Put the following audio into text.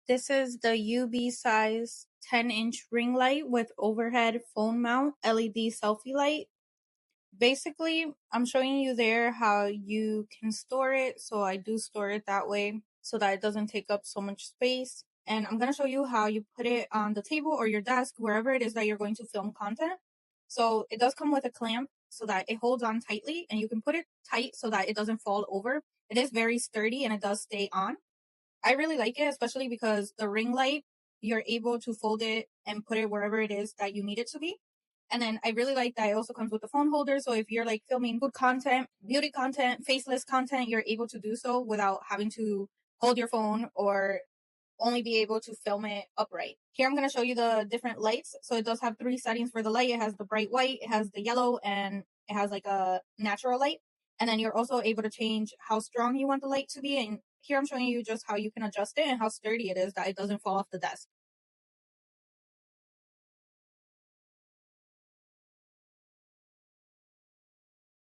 This is the UV size 10-inch ring light with overhead phone mount LED selfie light. Basically, I'm showing you there how you can store it. So I do store it that way so that it doesn't take up so much space. And I'm going to show you how you put it on the table or your desk, wherever it is that you're going to film content. So it does come with a clamp so that it holds on tightly, and you can put it tight so that it doesn't fall over. It is very sturdy and it does stay on. I really like it, especially because the ring light, you're able to fold it and put it wherever it is that you need it to be. And then I really like that it also comes with a phone holder. So if you're like filming food content, beauty content, faceless content, you're able to do so without having to hold your phone or only be able to film it upright. Here I'm going to show you the different lights. So it does have 3 settings for the light. It has the bright white, it has the yellow, and it has like a natural light. And then you're also able to change how strong you want the light to be. And here I'm showing you just how you can adjust it and how sturdy it is that it doesn't fall off the desk.